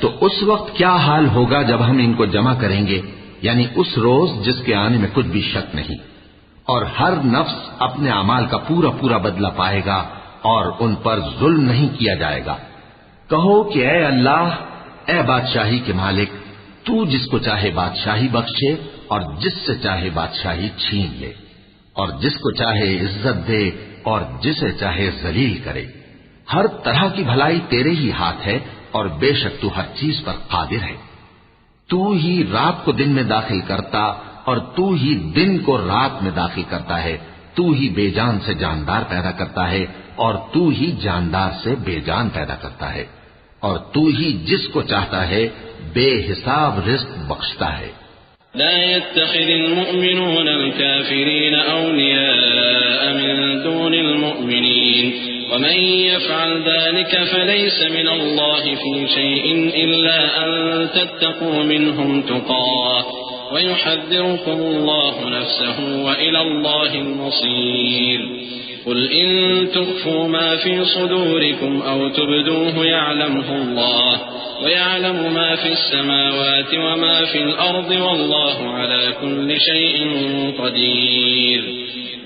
تو اس وقت کیا حال ہوگا جب ہم ان کو جمع کریں گے، یعنی اس روز جس کے آنے میں کچھ بھی شک نہیں، اور ہر نفس اپنے اعمال کا پورا پورا بدلہ پائے گا اور ان پر ظلم نہیں کیا جائے گا۔ کہو کہ اے اللہ، اے بادشاہی کے مالک، تو جس کو چاہے بادشاہی بخشے اور جس سے چاہے بادشاہی چھین لے، اور جس کو چاہے عزت دے اور جسے چاہے ذلیل کرے۔ ہر طرح کی بھلائی تیرے ہی ہاتھ ہے اور بے شک تو ہر چیز پر قادر ہے۔ تو ہی رات کو دن میں داخل کرتا اور تو ہی دن کو رات میں داخل کرتا ہے، تو ہی بے جان سے جاندار پیدا کرتا ہے اور تو ہی جاندار سے بے جان پیدا کرتا ہے، اور تو ہی جس کو چاہتا ہے بے حساب رزق بخشتا ہے۔ لا يتخذ المؤمنون الكافرين أولياء من دون المؤمنين ومن يفعل ذلك فليس من الله في شيء إلا أن تتقوا منهم تقاه ويحذركم الله نفسه وإلى الله المصير قل إن تخفوا ما في صدوركم أو تبدوه يعلمه الله ويعلم ما في السماوات وما في الأرض والله على كل شيء قدير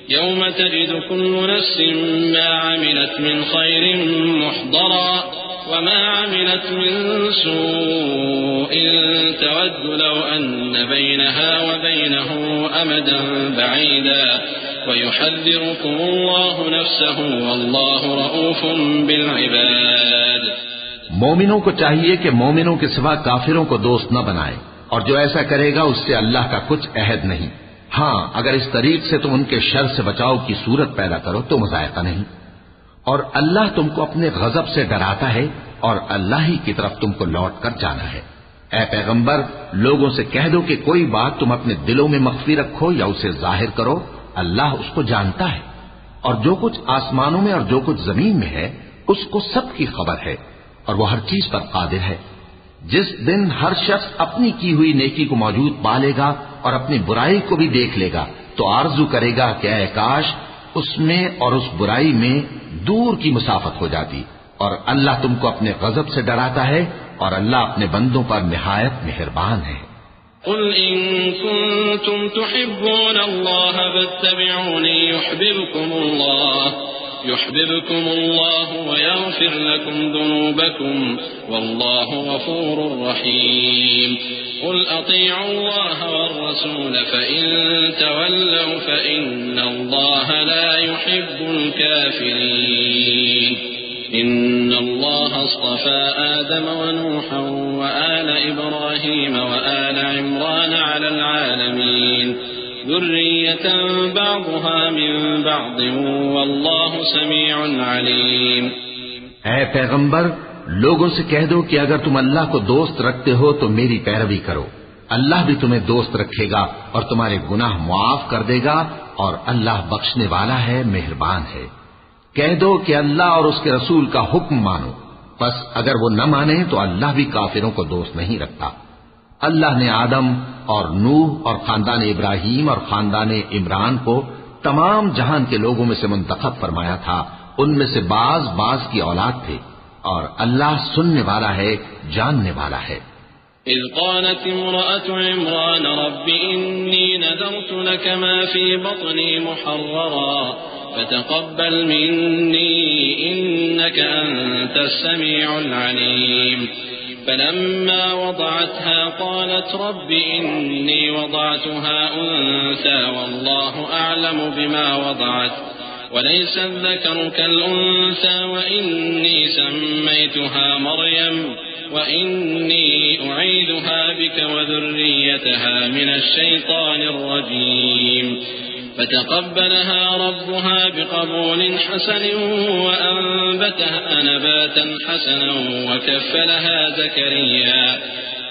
يوم تجد كل نفس ما عملت من خير محضرا وما عملت من سوء تود لو أن بينها وبينه أمدا بعيدا ويحذركم الله نفسه والله رؤوف بالعباد۔ مومنوں کو چاہیے کہ مومنوں کے سوا کافروں کو دوست نہ بنائے، اور جو ایسا کرے گا اس سے اللہ کا کچھ عہد نہیں۔ ہاں، اگر اس طریق سے تم ان کے شر سے بچاؤ کی صورت پیدا کرو تو مذائقہ نہیں، اور اللہ تم کو اپنے غضب سے ڈراتا ہے اور اللہ ہی کی طرف تم کو لوٹ کر جانا ہے۔ اے پیغمبر، لوگوں سے کہہ دو کہ کوئی بات تم اپنے دلوں میں مخفی رکھو یا اسے ظاہر کرو، اللہ اس کو جانتا ہے، اور جو کچھ آسمانوں میں اور جو کچھ زمین میں ہے اس کو سب کی خبر ہے، اور وہ ہر چیز پر قادر ہے۔ جس دن ہر شخص اپنی کی ہوئی نیکی کو موجود پا لے گا اور اپنی برائی کو بھی دیکھ لے گا تو آرزو کرے گا کہ اے کاش اس میں اور اس برائی میں دور کی مسافت ہو جاتی، اور اللہ تم کو اپنے غضب سے ڈراتا ہے اور اللہ اپنے بندوں پر نہایت مہربان ہے۔ قل إن كنتم تحبون الله فاتبعوني يحببكم الله ويغفر لكم ذنوبكم والله غفور رحيم قل أطيعوا الله والرسول فإن تولوا فإن الله لا يحب الكافرين إن الله اصطفى آدم ونوحا وآل إبراهيم وآل عمران على العالمين ذرية بعضها من بعض والله سميع عليم۔ اے پیغمبر، لوگوں سے کہہ دو کہ اگر تم اللہ کو دوست رکھتے ہو تو میری پیروی کرو، اللہ بھی تمہیں دوست رکھے گا اور تمہارے گناہ معاف کر دے گا، اور اللہ بخشنے والا ہے، مہربان ہے۔ کہہ دو کہ اللہ اور اس کے رسول کا حکم مانو، پس اگر وہ نہ مانے تو اللہ بھی کافروں کو دوست نہیں رکھتا۔ اللہ نے آدم اور نوح اور خاندان ابراہیم اور خاندان عمران کو تمام جہان کے لوگوں میں سے منتخب فرمایا تھا، ان میں سے بعض کی اولاد تھے، اور اللہ سننے والا ہے، جاننے والا ہے۔ إذ قالت امرأة عمران رب إني نذرت لك ما في بطني محررا فتقبل مني إنك أنت السميع العليم فلما وضعتها قالت رب إني وضعتها أنثى والله أعلم بما وضعت وليس الذكر كالأنثى وإني سميتها مريم وإني أعيذها بك وذريتها من الشيطان الرجيم فتقبلها ربها بقبول حسن وأنبتها نباتا حسنا وكفلها زكريا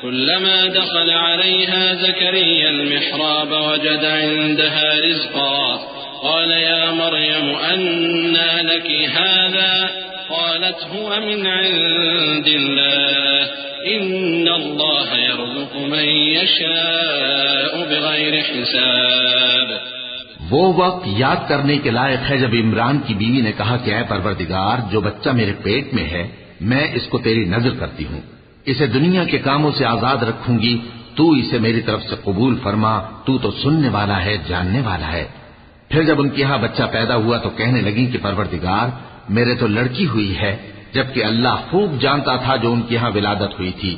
كلما دخل عليها زكريا المحراب وجد عندها رزقا قال يا مريم أنى لك هذا قالت هو من عند الله إن الله يرزق من يشاء بغير حساب۔ وہ وقت یاد کرنے کے لائق ہے جب عمران کی بیوی نے کہا کہ اے پروردگار، جو بچہ میرے پیٹ میں ہے میں اس کو تیری نظر کرتی ہوں، اسے دنیا کے کاموں سے آزاد رکھوں گی، تو اسے میری طرف سے قبول فرما، تو سننے والا ہے، جاننے والا ہے۔ پھر جب ان کے یہاں بچہ پیدا ہوا تو کہنے لگی کہ پروردگار میرے تو لڑکی ہوئی ہے، جبکہ اللہ خوب جانتا تھا جو ان کے یہاں ولادت ہوئی تھی،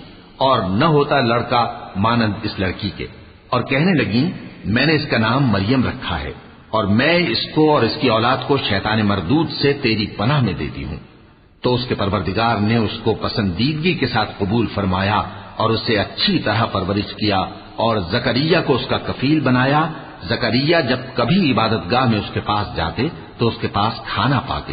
اور نہ ہوتا لڑکا مانند اس لڑکی کے۔ اور کہنے لگی میں نے اس کا نام مریم رکھا ہے، اور میں اس کو اور اس کی اولاد کو شیطان مردود سے تیری پناہ میں دیتی ہوں۔ تو اس کے پروردگار نے اس کو پسندیدگی کے ساتھ قبول فرمایا اور اسے اچھی طرح پرورش کیا، اور زکریا کو اس کا کفیل بنایا۔ زکریا جب کبھی عبادت گاہ میں اس کے پاس جاتے تو اس کے پاس کھانا پاتے۔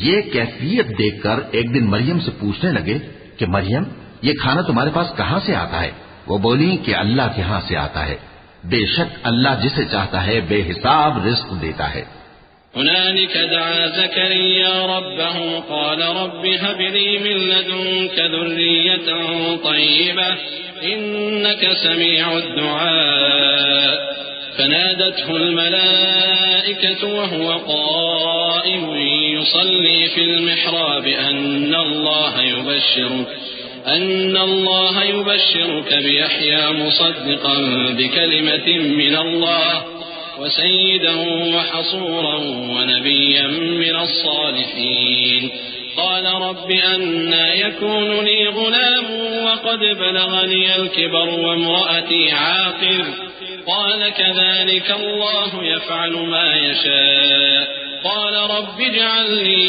یہ کیفیت دیکھ کر ایک دن مریم سے پوچھنے لگے کہ مریم، یہ کھانا تمہارے پاس کہاں سے آتا ہے؟ وہ بولی کہ اللہ کے ہاں سے آتا ہے، بے شک اللہ جسے چاہتا ہے بے حساب رزق دیتا ہے۔ هنالك دعا زكريا ربه قال رب هب لي من لدنك ذرية طيبة إنك سميع الدعاء فنادته الملائكة وهو قائم يصلي في المحراب أن الله يبشرك بيحيى مصدقا بكلمة من الله وسيدا وحصورا ونبيا من الصالحين قال رب أنى يكون لي غلام وقد بلغني الكبر وامرأتي عاقر قال كذلك الله يفعل ما يشاء قال رب اجعل لي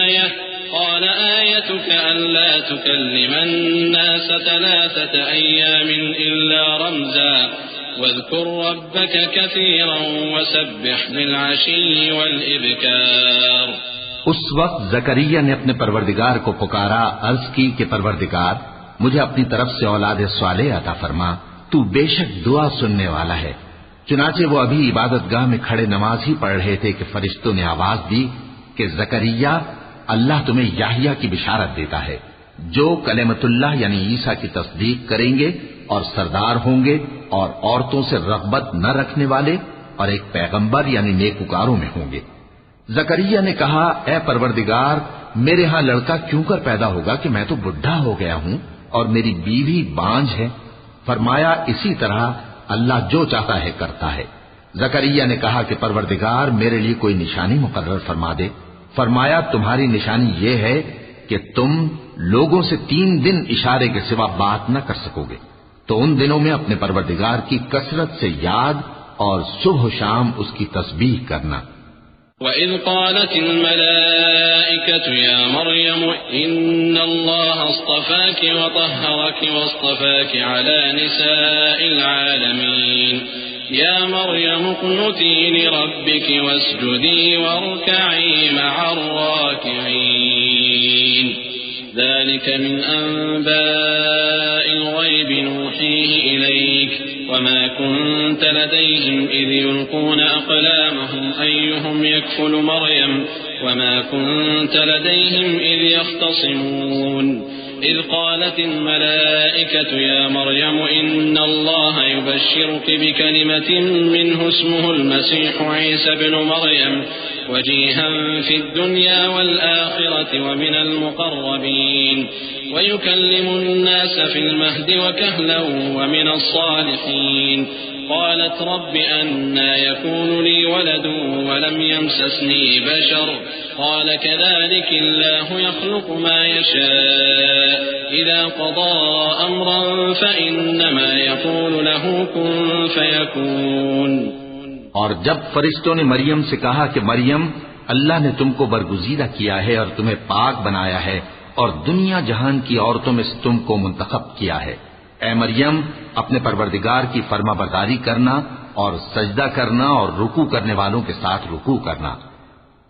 آية قال آيتك ألا تكلم الناس 3 أيام إلا رمزا واذكر ربك كثيرا وسبح بالعشي والإبكار۔ اس وقت زکریا نے اپنے پروردگار کو پکارا، عرض کی کہ پروردگار مجھے اپنی طرف سے اولاد صالح عطا فرما، تو بے شک دعا سننے والا ہے۔ چنانچہ وہ ابھی عبادت گاہ میں کھڑے نماز ہی پڑھ رہے تھے کہ فرشتوں نے آواز دی کہ زکریا اللہ تمہیں یحییٰ کی بشارت دیتا ہے، جو کلمۃ اللہ یعنی عیسیٰ کی تصدیق کریں گے اور سردار ہوں گے اور عورتوں سے رغبت نہ رکھنے والے اور ایک پیغمبر یعنی نیکوکاروں میں ہوں گے۔ زکریا نے کہا اے پروردگار میرے ہاں لڑکا کیوں کر پیدا ہوگا کہ میں تو بڈھا ہو گیا ہوں اور میری بیوی بانجھ ہے۔ فرمایا اسی طرح اللہ جو چاہتا ہے کرتا ہے۔ زکریا نے کہا کہ پروردگار میرے لیے کوئی نشانی مقرر فرما دے۔ فرمایا تمہاری نشانی یہ ہے کہ تم لوگوں سے 3 دن اشارے کے سوا بات نہ کر سکو گے، تو ان دنوں میں اپنے پروردگار کی کثرت سے یاد اور صبح و شام اس کی تسبیح کرنا۔ وَإِذْ قَالَتِ الْمَلَائِكَةُ يَا مَرْيَمُ إِنَّ اللَّهَ اصْطَفَاكِ وَطَهَّرَكِ وَاصْطَفَاكِ عَلَى نِسَاءِ الْعَالَمِينَ يَا مَرْيَمُ اقْنُتِي لِرَبِّكِ وَاسْجُدِي وَارْكَعِي مَعَ الرَّاكِعِينَ ذلك من أنباء الغيب نوحيه إليك وما كنت لديهم إذ يلقون أقلامهم أيهم يكفل مريم وما كنت لديهم إذ يختصمون إذ قالت الملائكة يا مريم إن الله يبشرك بكلمة منه اسمه المسيح عيسى بن مريم وجيها في الدنيا والآخرة ومن المقربين ويكلم الناس في المهد وكهلا ومن الصالحين قالت رب أنى يكون لي ولد ولم يمسسني بشر قال كذلك الله يخلق ما يشاء إذا قضى أمرا فإنما يقول له كن فيكون۔ اور جب فرشتوں نے مریم سے کہا کہ مریم اللہ نے تم کو برگزیدہ کیا ہے اور تمہیں پاک بنایا ہے اور دنیا جہان کی عورتوں میں سے تم کو منتخب کیا ہے، اے مریم اپنے پروردگار کی فرما برداری کرنا اور سجدہ کرنا اور رکوع کرنے والوں کے ساتھ رکوع کرنا۔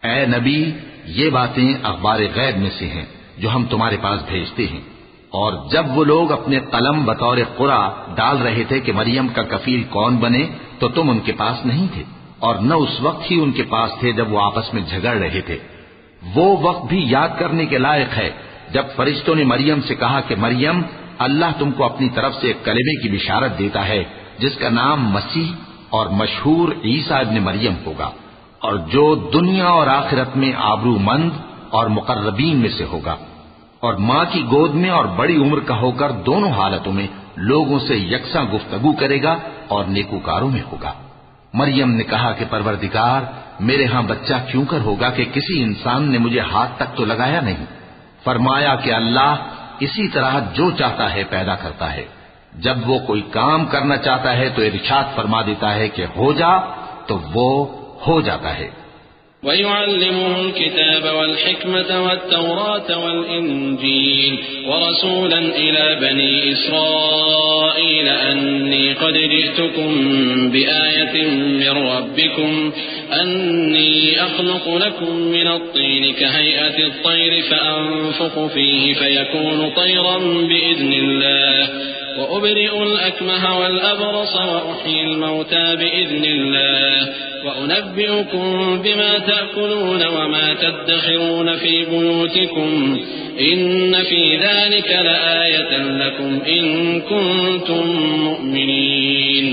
اے نبی یہ باتیں اخبار غیب میں سے ہیں جو ہم تمہارے پاس بھیجتے ہیں۔ اور جب وہ لوگ اپنے قلم بطور قرعہ ڈال رہے تھے کہ مریم کا کفیل کون بنے تو تم ان کے پاس نہیں تھے، اور نہ اس وقت ہی ان کے پاس تھے جب وہ آپس میں جھگڑ رہے تھے۔ وہ وقت بھی یاد کرنے کے لائق ہے جب فرشتوں نے مریم سے کہا کہ مریم اللہ تم کو اپنی طرف سے ایک کلمے کی بشارت دیتا ہے جس کا نام مسیح اور مشہور عیسیٰ ابن مریم ہوگا، اور جو دنیا اور آخرت میں آبرو مند اور مقربین میں سے ہوگا۔ اور ماں کی گود میں اور بڑی عمر کا ہو کر دونوں حالتوں میں لوگوں سے یکساں گفتگو کرے گا اور نیکوکاروں میں ہوگا۔ مریم نے کہا کہ پروردگار، میرے ہاں بچہ کیوں کر ہوگا کہ کسی انسان نے مجھے ہاتھ تک تو لگایا نہیں۔ فرمایا کہ اللہ اسی طرح جو چاہتا ہے پیدا کرتا ہے، جب وہ کوئی کام کرنا چاہتا ہے تو ارشاد فرما دیتا ہے کہ ہو جا، تو وہ ہو جاتا ہے۔ ويعلمه الكتاب والحكمة والتوراة والإنجيل ورسولا إلى بني إسرائيل أني قد جئتكم بآية من ربكم أني أخلق لكم من الطين كهيئة الطير فأنفخ فيه فيكون طيرا بإذن الله وأبرئ الأكمه والأبرص وأحيي الموتى بإذن الله وأنبئكم بما تأكلون وما تدخرون في بيوتكم إن في ذلك لآية لكم إن كنتم مؤمنين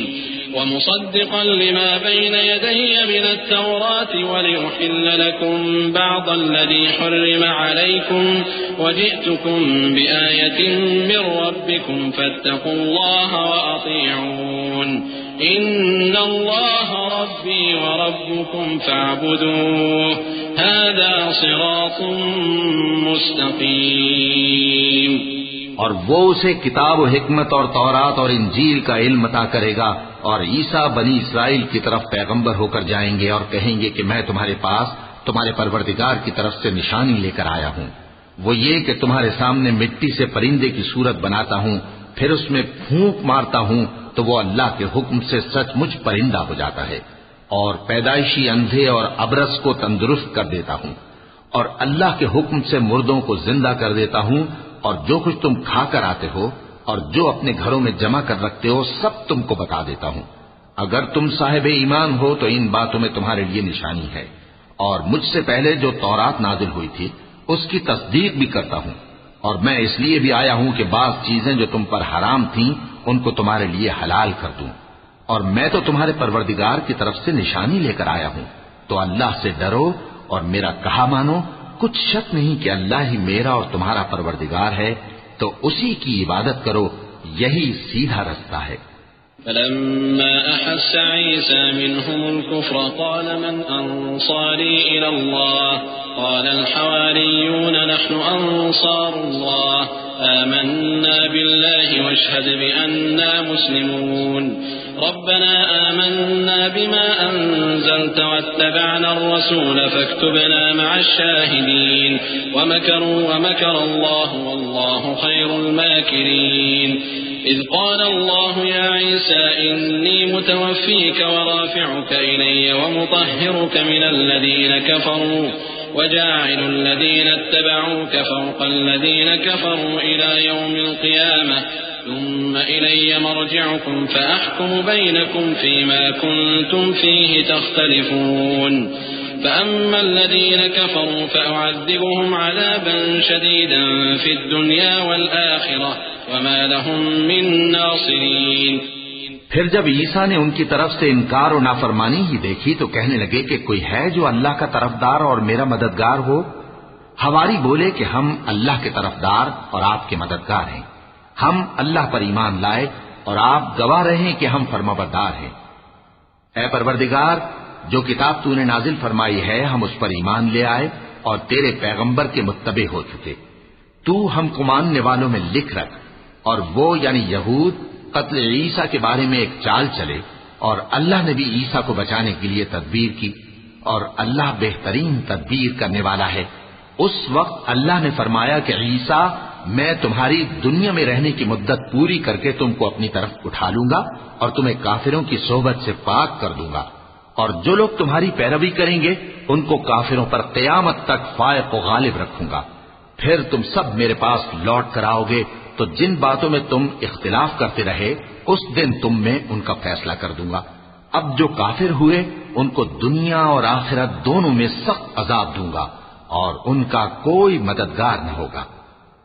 ومصدقا لما بين يدي من التوراة ولأحل لكم بعض الذي حرم عليكم وجئتكم بآية من ربكم فاتقوا الله وأطيعون إن الله ربي وربكم فاعبدوه هذا صراط مستقيم۔ اور وہ اسے کتاب و حکمت اور تورات اور انجیل کا علم عطا کرے گا، اور عیسیٰ بنی اسرائیل کی طرف پیغمبر ہو کر جائیں گے اور کہیں گے کہ میں تمہارے پاس تمہارے پروردگار کی طرف سے نشانی لے کر آیا ہوں، وہ یہ کہ تمہارے سامنے مٹی سے پرندے کی صورت بناتا ہوں، پھر اس میں پھونک مارتا ہوں تو وہ اللہ کے حکم سے سچ مچ پرندہ ہو جاتا ہے، اور پیدائشی اندھے اور ابرص کو تندرست کر دیتا ہوں، اور اللہ کے حکم سے مردوں کو زندہ کر دیتا ہوں، اور جو کچھ تم کھا کر آتے ہو اور جو اپنے گھروں میں جمع کر رکھتے ہو سب تم کو بتا دیتا ہوں۔ اگر تم صاحب ایمان ہو تو ان باتوں میں تمہارے لیے نشانی ہے، اور مجھ سے پہلے جو تورات نازل ہوئی تھی اس کی تصدیق بھی کرتا ہوں، اور میں اس لیے بھی آیا ہوں کہ بعض چیزیں جو تم پر حرام تھیں ان کو تمہارے لیے حلال کر دوں، اور میں تو تمہارے پروردگار کی طرف سے نشانی لے کر آیا ہوں، تو اللہ سے ڈرو اور میرا کہا مانو۔ کچھ شک نہیں کہ اللہ ہی میرا اور تمہارا پروردگار ہے، تو اسی کی عبادت کرو، یہی سیدھا رستہ ہے۔ فلما أحس عيسى منهم الكفر قال من أنصاري إلى الله قال الحواريون نحن أنصار الله آمنا بالله واشهد بأننا مسلمون ربنا آمنا بما أنزلت واتبعنا الرسول فاكتبنا مع الشاهدين ومكروا ومكر الله والله خير الماكرين إذ قال الله يا عيسى إني متوفيك ورافعك إلي ومطهرك من الذين كفروا وجاعل الذين اتبعوك فوق الذين كفروا إلى يوم القيامة ثم إلي مرجعكم فأحكم بينكم فيما كنتم فيه تختلفون فأما الذين كفروا فأعذبهم عذابا شديدا في الدنيا والآخرة وما لهم من ناصرين۔ پھر جب عیسیٰ نے ان کی طرف سے انکار و نافرمانی ہی دیکھی تو کہنے لگے کہ کوئی ہے جو اللہ کا طرفدار اور میرا مددگار ہو؟ حواری بولے کہ ہم اللہ کے طرفدار اور آپ کے مددگار ہیں، ہم اللہ پر ایمان لائے اور آپ گواہ رہے کہ ہم فرمانبردار ہیں۔ اے پروردگار، جو کتاب تو نے نازل فرمائی ہے ہم اس پر ایمان لے آئے اور تیرے پیغمبر کے متبع ہو چکے، تو ہم کو ماننے والوں میں لکھ رکھ۔ اور وہ یعنی یہود قتل عیسیٰ کے بارے میں ایک چال چلے، اور اللہ نے بھی عیسیٰ کو بچانے کے لیے تدبیر کی، اور اللہ بہترین تدبیر کرنے والا ہے۔ اس وقت اللہ نے فرمایا کہ عیسیٰ، میں تمہاری دنیا میں رہنے کی مدت پوری کر کے تم کو اپنی طرف اٹھا لوں گا اور تمہیں کافروں کی صحبت سے پاک کر دوں گا، اور جو لوگ تمہاری پیروی کریں گے ان کو کافروں پر قیامت تک فائق و غالب رکھوں گا۔ پھر تم سب میرے پاس لوٹ کر آؤ گے تو جن باتوں میں تم اختلاف کرتے رہے اس دن تم میں ان کا فیصلہ کر دوں گا۔ اب جو کافر ہوئے ان کو دنیا اور آخرت دونوں میں سخت عذاب دوں گا اور ان کا کوئی مددگار نہ ہوگا۔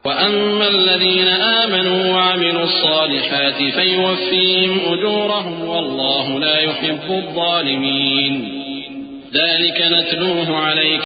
وَأَمَّا الَّذِينَ آمَنُوا وَعَمِلُوا الصَّالِحَاتِ فَيُوَفِّيهِمْ أُجُورَهُمْ وَاللَّهُ لَا يُحِبُّ الظَّالِمِينَ ذَلِكَ نَتْلُوهُ عَلَيْكَ